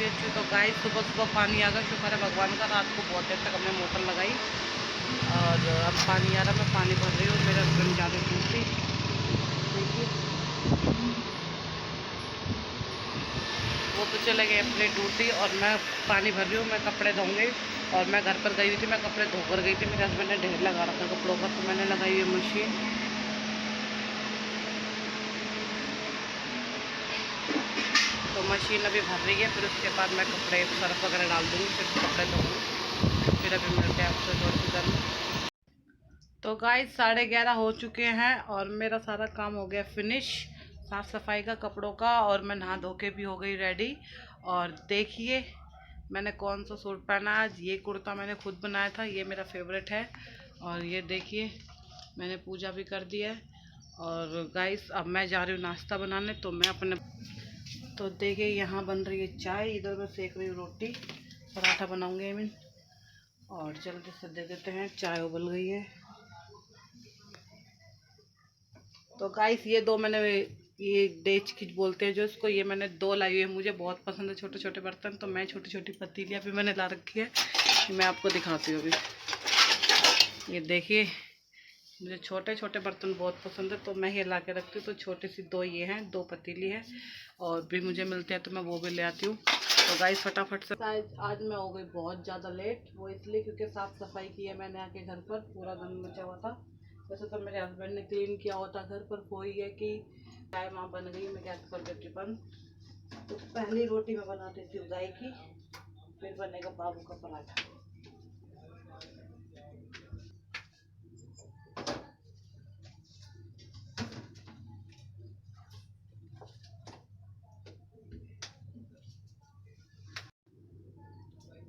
तबीयत से। तो गाइस सुबह सुबह पानी आ गया, शुक्र है भगवान का। रात को बहुत देर तक हमने मोटर लगाई और अब पानी आ रहा, मैं पानी भर रही हूँ। मेरे हस्बैंड जा रहे ड्यूटी, देखिए वो तो चले गए अपने ड्यूटी और मैं पानी भर रही हूँ। मैं कपड़े धोंगे और मैं घर पर गई हुई थी, मैं कपड़े धोकर गई थी। मेरे हस्बैंड ने ढेर लगा रखा कपड़ों का, तो मैंने लगाई हुई मशीन। तो मशीन अभी भर रही है, फिर उसके बाद मैं कपड़े सर्फ वगैरह डाल दूँगी, फिर कपड़े धोऊँगी। फिर अभी मिलते हैं आपसे थोड़ी सी देर में। तो गाइस 11:30 हो चुके हैं और मेरा सारा काम हो गया फिनिश, साफ़ सफाई का, कपड़ों का, और मैं नहा धो के भी हो गई रेडी। और देखिए मैंने कौन सा सूट पहना आज। ये कुर्ता मैंने खुद बनाया था, ये मेरा फेवरेट है। और ये देखिए मैंने पूजा भी कर दी है। और गाइस अब मैं जा रही हूँ नाश्ता बनाने, तो मैं अपने, तो देखिए यहाँ बन रही है चाय, इधर मैं सेक रही हूँ रोटी, पराठा बनाऊंगी आई मीन। और जल्दी से दे देते हैं, चाय उबल गई है। तो गाइस ये दो मैंने, ये डेच की बोलते हैं जो इसको, ये मैंने दो लाई हुई है, मुझे बहुत पसंद है छोटे छोटे बर्तन। तो मैं छोटी छोटी पतीलियाँ भी मैंने ला रखी है, मैं आपको दिखाती हूँ अभी। ये देखिए मुझे छोटे छोटे बर्तन बहुत पसंद है, तो मैं ये ला के रखती हूँ। तो छोटी सी दो ये हैं, दो पतीली है, और भी मुझे मिलते हैं तो मैं वो भी ले आती हूँ। तो गाइस फटाफट से, आज मैं हो गई बहुत ज़्यादा लेट, वो इसलिए क्योंकि साफ़ सफाई की है मैंने आके घर पर, पूरा दिन मचा हुआ था। वैसे तो मेरे हस्बैंड ने क्लीन किया होता घर पर, वही है कि चाय वहाँ बन गई, मैं गैस कर देती बंद। तो पहली रोटी मैं बना देती हूँ गाय की, फिर बनेगा बाबू का पराठा।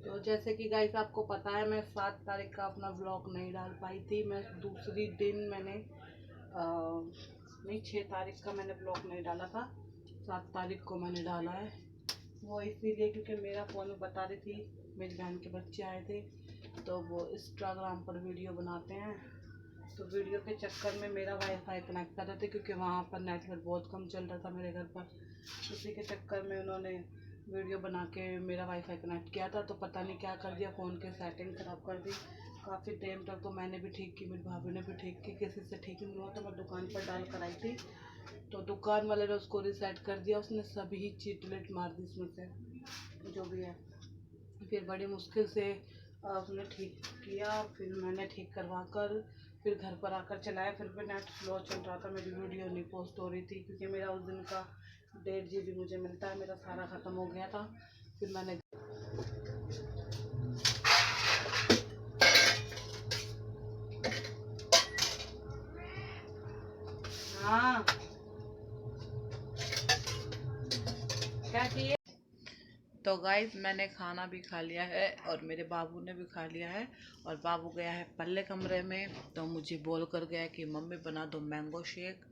तो जैसे कि गाइस आपको पता है, मैं 7 तारीख का अपना ब्लॉग नहीं डाल पाई थी। मैं दूसरी दिन मैंने नहीं 6 तारीख का मैंने ब्लॉग नहीं डाला था, 7 तारीख को मैंने डाला है। वो इसीलिए क्योंकि मेरा फ़ोन में बता रही थी, मेरी बहन के बच्चे आए थे, तो वो इंस्टाग्राम पर वीडियो बनाते हैं, तो वीडियो के चक्कर में मेरा वाईफाई कनेक्ट कर रहे थे, क्योंकि वहाँ पर नेटवर्क बहुत कम चल रहा था मेरे घर पर। उसी के चक्कर में उन्होंने वीडियो बना के मेरा वाईफाई कनेक्ट किया था, तो पता नहीं क्या कर दिया, फ़ोन की सेटिंग ख़राब कर दी। काफ़ी टाइम तक तो मैंने भी ठीक की, मेरी भाभी ने भी ठीक की, किसी से ठीक नहीं हुआ। तो मैं दुकान पर डाल कर आई थी, तो दुकान वाले ने उसको रीसेट कर दिया, उसने सभी चीज डिलीट मार दी उसमें से जो भी है। फिर बड़ी मुश्किल से उसने ठीक किया, फिर मैंने ठीक करवा कर फिर घर पर आकर चलाया। फिर भी नेट स्लो चल रहा था, मेरी वीडियो नहीं पोस्ट हो रही थी, क्योंकि मेरा उस दिन का 1.5 GB मुझे मिलता है, मेरा सारा ख़त्म हो गया था। फिर मैंने, हाँ क्या चाहिए। तो गाइस मैंने खाना भी खा लिया है और मेरे बाबू ने भी खा लिया है, और बाबू गया है पल्ले कमरे में, तो मुझे बोल कर गया कि मम्मी बना दो मैंगो शेक,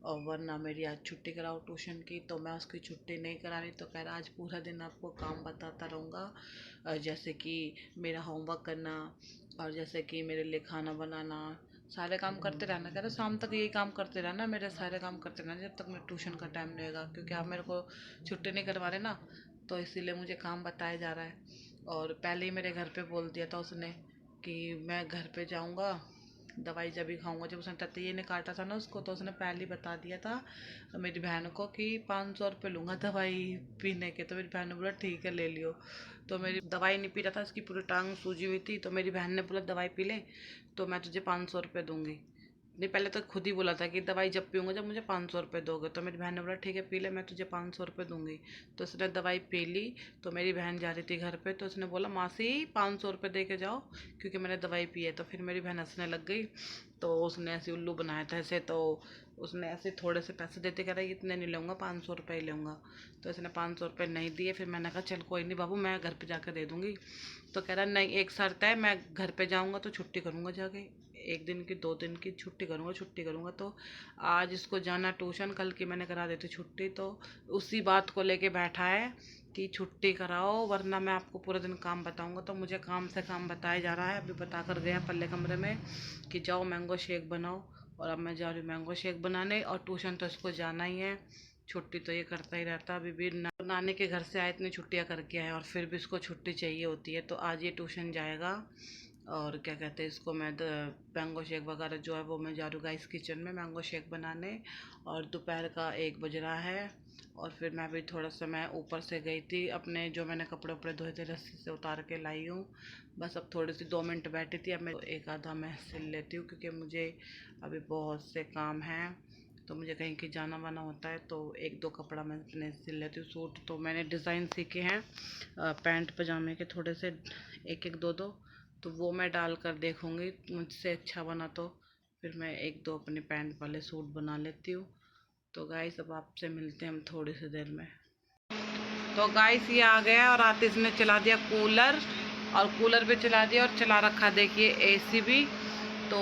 और वरना मेरी आज छुट्टी कराओ ट्यूशन की। तो मैं उसकी छुट्टी नहीं करा रही, तो कह रहा आज पूरा दिन आपको काम बताता रहूँगा, जैसे कि मेरा होमवर्क करना, और जैसे कि मेरे लिए खाना बनाना, सारे काम करते रहना। कह रहे शाम तक यही काम करते रहना, मेरे सारे काम करते रहना जब तक मेरे ट्यूशन का टाइम नहीं होगा, क्योंकि आप मेरे को छुट्टी नहीं करवा रहे ना, तो इसीलिए मुझे काम बताया जा रहा है। और पहले ही मेरे घर पे बोल दिया था उसने कि मैं घर पे जाऊंगा, दवाई जब भी खाऊंगा। जब उसने ततीये ने काटा था ना उसको, तो उसने पहले ही बता दिया था मेरी बहन को कि 500 रुपये लूँगा दवाई पीने के। तो मेरी बहन ने बोला ठीक है ले लियो। तो मेरी दवाई नहीं पी रहा था, इसकी पूरी टांग सूजी हुई थी, तो मेरी बहन ने बोला दवाई पी ले तो मैं तुझे 500 रुपये दूंगी। नहीं पहले तो खुद ही बोला था कि दवाई जब पीऊँगा जब मुझे 500 रुपये दोगे। तो मेरी बहन ने बोला ठीक है पी ले, मैं तुझे 500 रुपये दूंगी। तो उसने दवाई पी ली। तो मेरी बहन जा रही थी घर पे, तो उसने बोला मासी 500 रुपये दे के जाओ, क्योंकि मैंने दवाई पी है। तो फिर मेरी बहन हंसने लग गई, तो उसने ऐसे उल्लू बनाया था ऐसे, तो उसने ऐसे थोड़े से पैसे देते, कह रहा है इतने नहीं लूँगा 500 रुपये ही लूँगा। तो इसने 500 रुपये नहीं दिए। फिर मैंने कहा चल कोई नहीं बाबू, मैं घर पे जाकर दे दूँगी। तो कह रहा नहीं एक शर्त है, मैं घर पे जाऊँगा तो छुट्टी करूँगा जाके, 1 दिन की 2 दिन की छुट्टी करूँगा, छुट्टी करूँगा। तो आज इसको जाना ट्यूशन, कल की मैंने करा देती छुट्टी। तो उसी बात को लेके बैठा है कि छुट्टी कराओ वरना मैं आपको पूरे दिन काम बताऊँगा। तो मुझे काम से काम बताया जा रहा है। अभी बता कर गया पल्ले कमरे में कि जाओ मैंगो शेक बनाओ, और अब मैं जा रही हूँ मैंगो शेक बनाने। और ट्यूशन तो इसको जाना ही है, छुट्टी तो ये करता ही रहता। अभी भी नानी के घर से आए, इतनी छुट्टियाँ करके आए और फिर भी इसको छुट्टी चाहिए होती है। तो आज ये ट्यूशन जाएगा और क्या कहते हैं इसको, मैं मैंगो शेक वगैरह जो है वो मैं जा रही हूँ गाइस किचन में मैंगो शेक बनाने। और दोपहर का 1 बज रहा है और फिर मैं भी थोड़ा सा मैं ऊपर से गई थी, अपने जो मैंने कपड़े उपड़े धोए थे रस्सी से उतार के लाई हूँ। बस अब थोड़ी सी 2 मिनट बैठी थी, अब मैं एक आधा मैं सिल लेती हूँ क्योंकि मुझे अभी बहुत से काम हैं। तो मुझे कहीं की जाना वाना होता है तो 1-2 कपड़ा मैं अपने सिल लेती हूँ। सूट तो मैंने डिज़ाइन सीखे हैं पैंट पजामे के थोड़े से 1-1 2-2, तो वो मैं डाल कर देखूँगी, मुझसे अच्छा बना तो फिर मैं 1-2 अपने पैंट वाले सूट बना लेती हूँ। तो गाइस अब आपसे मिलते हैं हम थोड़ी सी देर में। तो गाइस ये आ गया और आतिश ने चला दिया कूलर, और कूलर भी चला दिया और चला रखा देखिए एसी भी। तो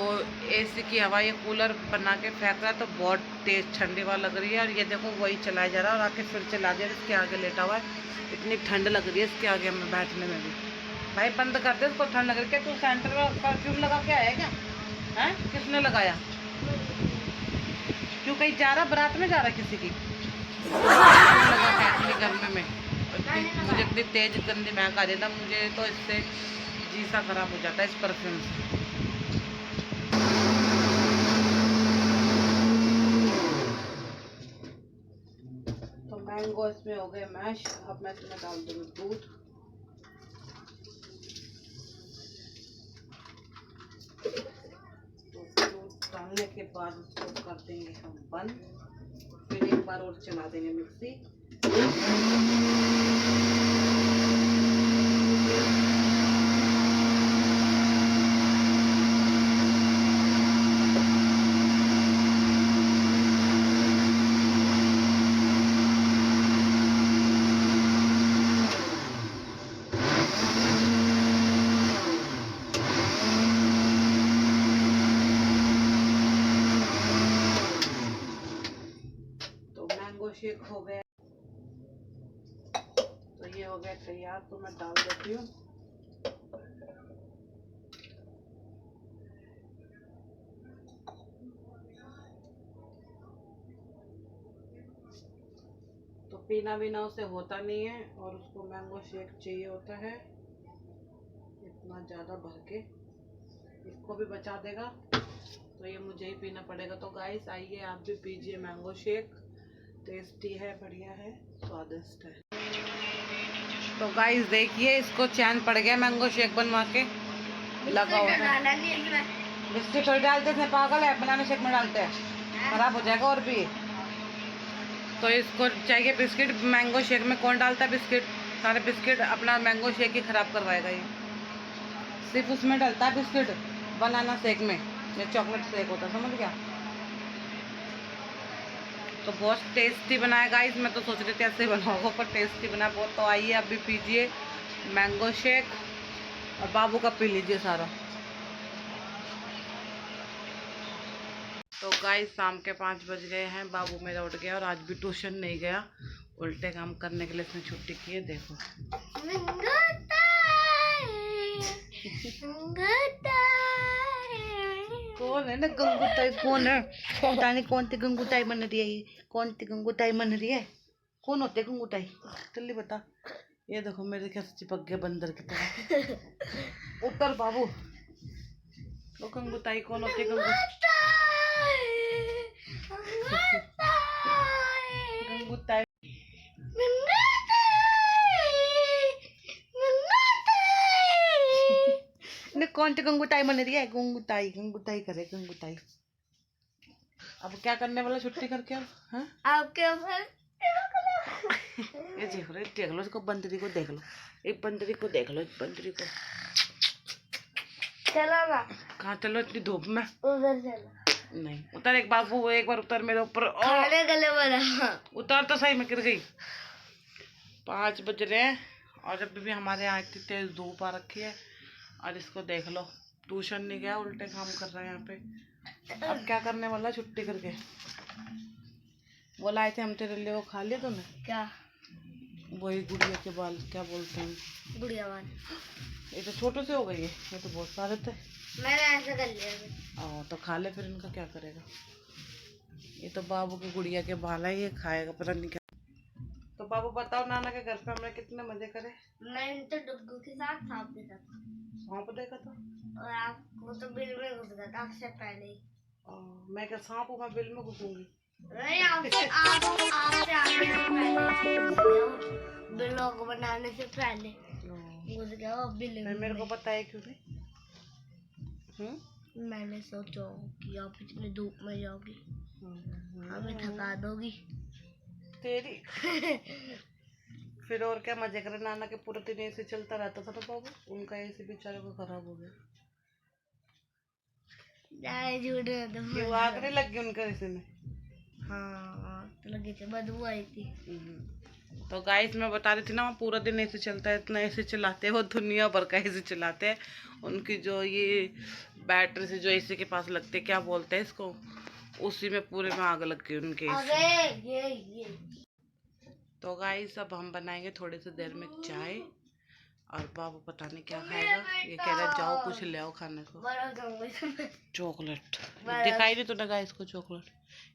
एसी की हवा ये कूलर बना के फेंक रहा है तो बहुत तेज़ ठंडी हवा लग रही है। और ये देखो वही चलाया जा रहा है और आके फिर चला दिया, इसके आगे लेटा हुआ है। इतनी ठंड लग रही है इसके आगे हमें बैठने में भी। भाई बंद कर दे, उसको ठंड लग रही है। क्या तू सेंटर में परफ्यूम लगा के आया क्या? हैं, किसने लगाया? क्यों कहीं जा रहा, बारात में जा रहा किसी की? लगा के इतनी गर्मी में मुझे इतनी तेज गंदी महक आ रही है ना, मुझे तो इससे जी सा खराब हो जाता है इस परफ्यूम से। तो मैंगो इसमें हो गए मैश, अब मैं इसमें डाल दूँगी दूध। तो दूध डालने के बाद उसको कर देंगे हम बंद, फिर एक बार और चला देंगे मिक्सी। शेक हो गया, तो ये हो गया तैयार, तो मैं डाल देती हूँ। तो पीना वीना उसे होता नहीं है और उसको मैंगो शेक चाहिए होता है इतना ज़्यादा भर के, इसको भी बचा देगा तो ये मुझे ही पीना पड़ेगा। तो गाइस आइए आप भी पीजिए मैंगो शेक, टेस्टी है, बढ़िया है, स्वादिष्ट है। तो गाइस देखिए इसको चैन पड़ गया मैंगो शेक बनवा के, लगा हुआ है। बिस्किट थोड़ी डालते थे, पागल है, बनाना शेक में डालते हैं, खराब हो जाएगा और भी। तो इसको चाहिए बिस्किट, मैंगो शेक में कौन डालता है बिस्किट? सारे बिस्किट अपना मैंगो शेक ही खराब करवाएगा ये। सिर्फ उसमें डालता है बिस्किट बनाना शेक में, ये चॉकलेट शेक होता है, समझ गया? तो बहुत टेस्टी बनाया गाइस, मैं तो सोच रही थी ऐसे बनाओगे पर टेस्टी बना बहुत। तो आइए आप भी पीजिए मैंगो शेक और बाबू का पी लीजिए सारा। तो गाइस शाम के 5 बज गए हैं, बाबू मेरा उठ गया और आज भी ट्यूशन नहीं गया, उल्टे काम करने के लिए इसने छुट्टी की है। देखो कौन है ना गंगूताई, कौन है? पता नहीं कौन सी गंगूताई बन रही है, ये कौन सी गंगूताई बन रही है? कौन होते गंगूताई, जल्दी बता। ये देखो मेरे क्या चिपक गया बंदर की तरह। उतर बाबू, वो गंगूताई कौन होती है? गंगूताई कौन सी गंगूताई बन रही है? गंगूताई गंगूताई करे गंगूताई। अब क्या करने वाला छुट्टी करके? अब हाँ आपके ये देख लो इसको, बंदरी को देख लो, एक बंदरी को देख लो, एक बंदरी को। चलो ना, कहाँ चलो इतनी धूप में? उधर चलो। नहीं उतर, एक बार वो एक बार उतर मेरे ऊपर, गले वाला उतर तो सही, मैं गिर गई। 5 बज रहे हैं और जब भी हमारे यहाँ इतनी तेज धूप आ रखी है। और इसको देख लो, ट्यूशन नहीं गया, उल्टे काम कर रहा है यहाँ पे। अब क्या करने वाला छुट्टी करके? वो लाए थे हम तेरे लिए, वो खा लिया तूने? क्या? वही गुड़िया के बाल, क्या बोलते हैं? गुड़िया बाल। ये तो छोटे से हो गए, ये तो बहुत सारे थे। मैंने ऐसा कर लिया। तो खा ले फिर, इनका क्या करेगा? ये तो बाबू की गुड़िया के बाल है, ये खाएगा पता नहीं क्या। तो बाबू बताओ, नाना के घर पे हमने कितने मजे करे। मैंने तो डुग्गू के साथ सांप देखा था। सांप देखा था? और आपको तो बिल में घुस गया था आपसे पहले ही। मैं क्या सांप हूँ, मैं बिल में घुसूंगी? नहीं, आपसे आने से पहले बिलों को बनाने से पहले घुस गया वो बिल में। मेरे को पता है क्यों नहीं? मैंने सोचा कि आप इतनी धूप में जाओगी, हमें थका दोगी तेरी। फिर और क्या मजे करे, नाना के पूरे दिन ऐसे चलता रहता था ना बाबू, उनका ऐसे बेचारे को खराब हो गया। क्यों आग नहीं लग गई उनके ऐसे में? हाँ लगी थी, बदबू आई थी। तो गाइस मैं बता रही थी ना, वो पूरा दिन ऐसे चलता है, इतना ऐसे चलाते हैं, वो दुनिया भर का ऐसे चलाते हैं। उनकी जो ये बैटरी से जो ऐसे के पास लगते, क्या बोलते हैं इसको, उसी में पूरे में आग लग गई उनके। ये तो गाइस अब हम बनाएंगे थोड़ी सी देर में चाय, और बाबू पता नहीं क्या खाएगा। ये कह रहा है जाओ कुछ ले आओ खाने को। चॉकलेट दिखाई नहीं तूने गाइस को चॉकलेट?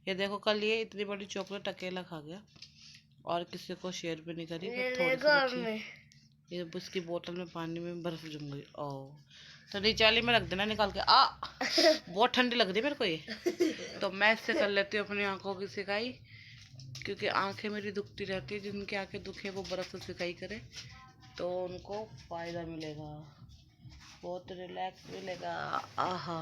ये देखो कल ये इतनी बड़ी चॉकलेट अकेला खा गया और किसी को शेयर भी नहीं करी। थोड़ी सी ये उसकी बोतल में पानी में बर्फ जम गई। ओ तो नीचे वाली में रख देना निकाल के। बहुत ठंडी लग रही है मेरे को ये। तो मैं इससे कर लेती हूँ अपनी आंखों की सिकाई, क्योंकि आंखें मेरी दुखती रहती है। जिनकी आंखें दुखे वो बर्फ से सिकाई करे तो उनको फायदा मिलेगा, बहुत रिलैक्स मिलेगा। आहा।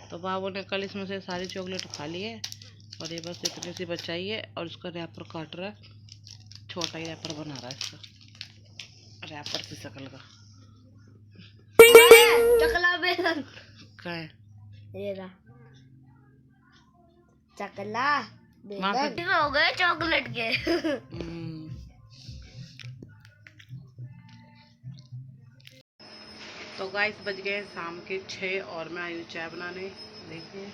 तो बाबू ने कल इसमें से सारी चॉकलेट खा ली है और ये बस इतनी सी बचाई है, और उसका रैपर काट रहा है, छोटा ही रैपर बना रहा है इसका, रैपर की शकल का। चकला बेसन क्या है ये रहा, चकला बेसन हो गए चॉकलेट के। तो गाइस बज गए शाम के 6 और मैं आई हूँ चाय बनाने, देखिए।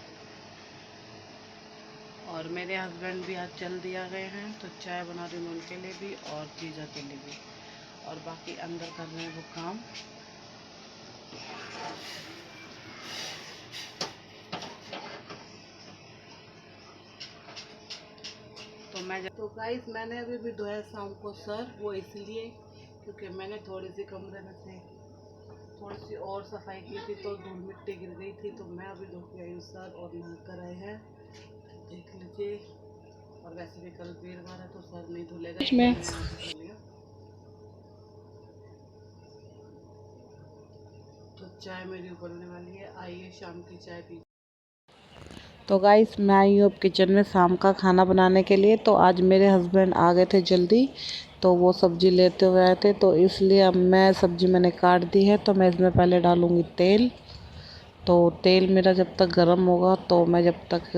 और मेरे हस्बैंड भी आज चल दिया गए हैं, तो चाय बना रही हूँ उनके लिए भी और जीजा के लिए भी, और बाकी अंदर कर रहे हैं वो काम। तो गाइस मैंने अभी भी धोया शाम को सर, वो इसलिए क्योंकि मैंने थोड़ी सी कमरे में से थोड़ी सी और सफाई की थी तो धूल मिट्टी गिर गई थी, तो मैं अभी धो के आई हूँ सर और नहा कर आए हैं, देख लीजिए। और वैसे भी कल वीरवार है तो सर नहीं धुलेगा। तो चाय मेरी उबलने वाली है, आइए शाम की चाय पी। तो गाइस मैं आई हूँ अब किचन में शाम का खाना बनाने के लिए। तो आज मेरे हस्बैंड आ गए थे जल्दी, तो वो सब्ज़ी लेते हुए आए थे, तो इसलिए अब मैं सब्ज़ी मैंने काट दी है। तो मैं इसमें पहले डालूँगी तेल। तो तेल मेरा जब तक गर्म होगा तो मैं जब तक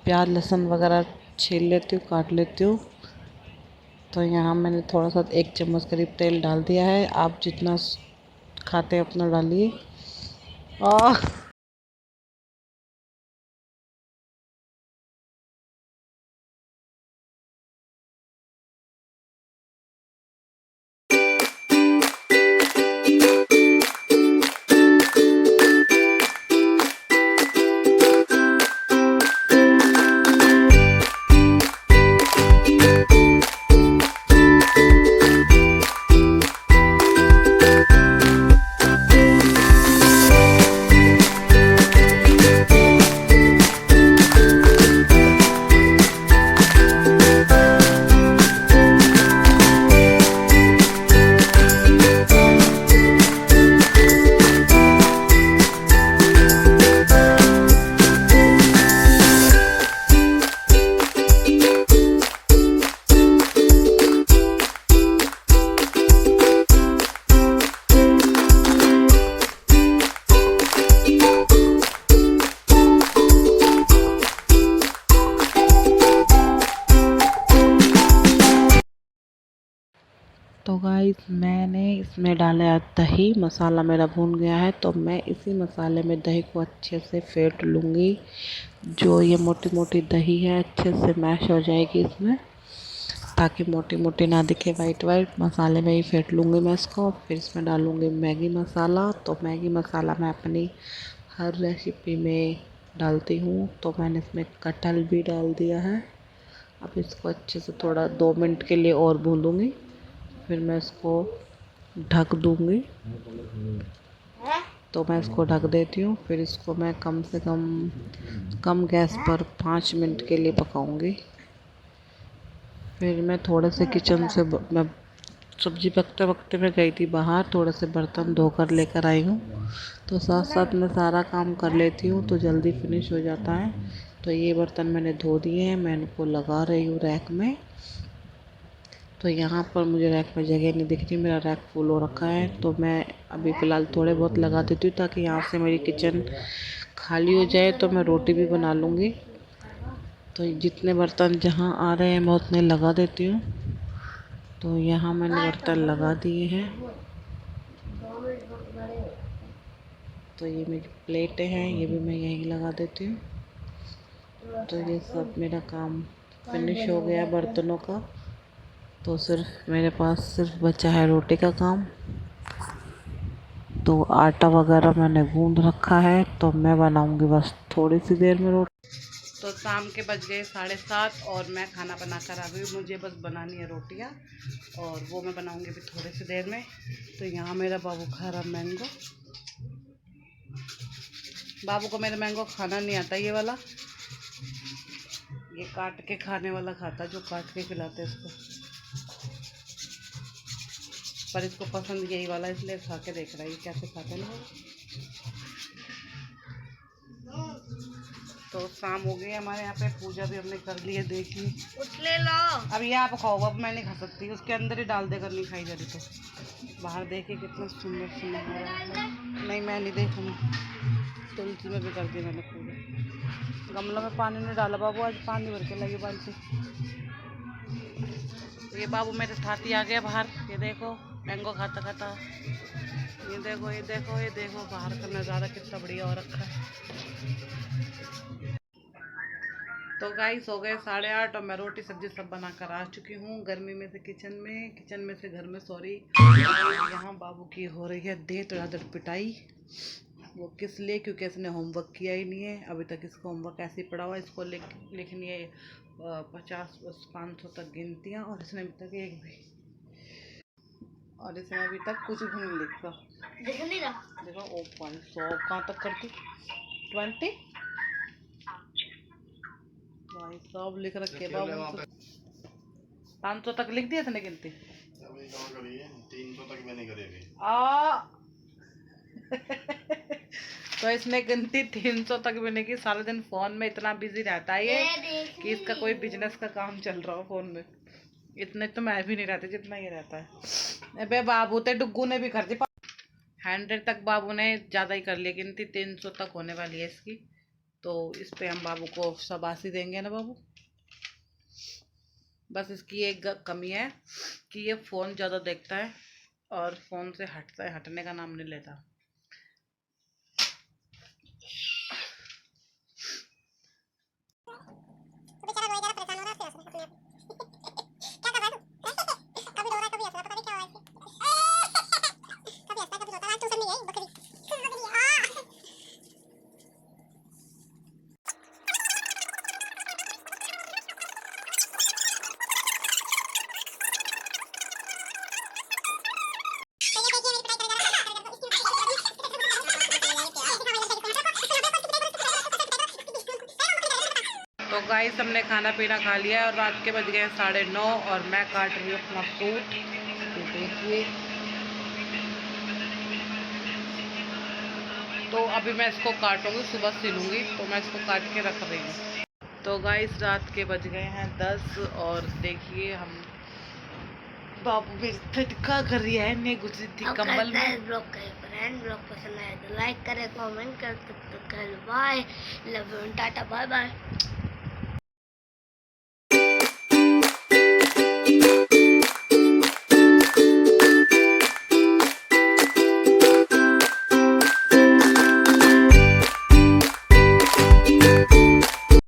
प्याज लहसुन वगैरह छील लेती हूँ, काट लेती हूँ। तो यहाँ मैंने थोड़ा सा 1 चम्मच करीब तेल डाल दिया है, आप जितना खाते हैं उतना डालिए। तो गाइस मैंने इसमें डाला दही, मसाला मेरा भून गया है, तो मैं इसी मसाले में दही को अच्छे से फेंट लूँगी। जो ये मोटी मोटी दही है अच्छे से मैश हो जाएगी इसमें, ताकि मोटी मोटी ना दिखे, वाइट वाइट। मसाले में ही फेंट लूँगी मैं इसको। फिर इसमें डालूँगी मैगी मसाला। तो मैगी मसाला मैं अपनी हर रेसिपी में डालती हूँ, तो मैंने इसमें कटहल भी डाल दिया है। अब इसको अच्छे से थोड़ा 2 मिनट के लिए और भूनूंगी, फिर मैं इसको ढक दूंगी। तो मैं इसको ढक देती हूँ, फिर इसको मैं कम से कम गैस पर 5 मिनट के लिए पकाऊंगी। फिर मैं थोड़े से किचन से मैं सब्जी पकते वक्त मैं गई थी बाहर, थोड़े से बर्तन धोकर लेकर आई हूँ। तो साथ साथ मैं सारा काम कर लेती हूँ तो जल्दी फिनिश हो जाता है। तो ये बर्तन मैंने धो दिए हैं, मैं इनको लगा रही हूँ रैक में। तो यहाँ पर मुझे रैक में जगह नहीं दिख रही, मेरा रैक फुल हो रखा है। तो मैं अभी फ़िलहाल थोड़े बहुत लगा देती हूँ ताकि यहाँ से मेरी किचन खाली हो जाए, तो मैं रोटी भी बना लूँगी। तो जितने बर्तन जहाँ आ रहे हैं मैं उतने लगा देती हूँ। तो यहाँ मैंने बर्तन लगा दिए हैं। तो ये मेरी प्लेटें हैं, ये भी मैं यहीं लगा देती हूँ। तो ये सब मेरा काम फिनिश हो गया बर्तनों का। तो सिर्फ मेरे पास सिर्फ बचा है रोटी का काम। तो आटा वगैरह मैंने गूंद रखा है, तो मैं बनाऊंगी बस थोड़ी सी देर में रोटी। तो शाम के बज गए 7:30 और मैं खाना बनाकर आ गई। मुझे बस बनानी है रोटियां और वो मैं बनाऊंगी अभी थोड़ी सी देर में। तो यहाँ मेरा बाबू खा रहा मैंगो। बाबू को मेरा मैंगो खाना नहीं आता, ये वाला, ये काट के खाने वाला खाता, जो काट के खिलाते इसको। पर इसको पसंद यही वाला, इसलिए खा के देख रहा है ये कैसे खाते हैं। तो शाम हो गई हमारे यहाँ पे, पूजा भी हमने कर ली है। देखिए ले लो। अब ये आप खाओ, अब मैं नहीं खा सकती, उसके अंदर ही डाल देकर नहीं खाई जा रही। तो बाहर देखिए कितना सुंदर सुंदर हो रहा है। नहीं मैं नहीं देखूँगी, तुलसी में भी कर दी मैंने पूजा। गमलों में पानी नहीं डाला बाबू, आज पानी भर के लगी बाल्टी। ये बाबू मेरे साथ ही आ गया बाहर, ये देखो मैंगो खाता खाता। ये देखो ये देखो ये देखो बाहर का नज़ारा कितना बढ़िया हो रखा है। तो गाइस हो गए 8:30 और मैं रोटी सब्जी सब बनाकर आ चुकी हूँ। गर्मी में से किचन में से घर में, सॉरी। यहाँ बाबू की हो रही है धड़ पिटाई। वो किस लिए? क्योंकि इसने होमवर्क किया ही नहीं है अभी तक। इसको होमवर्क ऐसे ही पड़ा हुआ है। इसको लिखनी है 500 तक गिनतियाँ, और इसने अभी तक अभी तक कुछ भी नहीं लिखा। देखो ओ 500 कहाँ तक करती, 20 भाई सब लिख रखे बाबू। 500 तक लिख दिया इसने गिनती। 300 तक मैंने करेगी। तो इसने गिनती 300 तक भी नहीं की। सारा दिन फोन में इतना बिजी रहता है ये कि इसका कोई बिजनेस का काम चल रहा हो फोन में। इतने तो मैं भी नहीं रहती जितना ये रहता है। अबे बाबू ते डुग्गू ने भी कर दी 100 तक, बाबू ने ज़्यादा ही कर लिया गिनती। 300 तक होने वाली है इसकी। तो इस पे हम बाबू को शाबाशी देंगे ना बाबू। बस इसकी एक कमी है कि ये फ़ोन ज़्यादा देखता है और फ़ोन से हटने का नाम नहीं लेता। तो गाइस हमने खाना पीना खा लिया है और रात के बज गए 9:30 और मैं काट रही हूँ अपना फ्रूट। तो देखिए, तो अभी मैं इसको काटूंगी, सुबह सिलूंगी, तो मैं इसको काट के रख रही हूँ। तो गाइस रात के बज गए हैं 10 और देखिए हम बाबू भी क्या कर रही है, नहीं गुजरी थी कंबल में। ब्लॉग पसंद आए तो लाइक करें, कमेंट कर, bye, love you, tata, bye bye.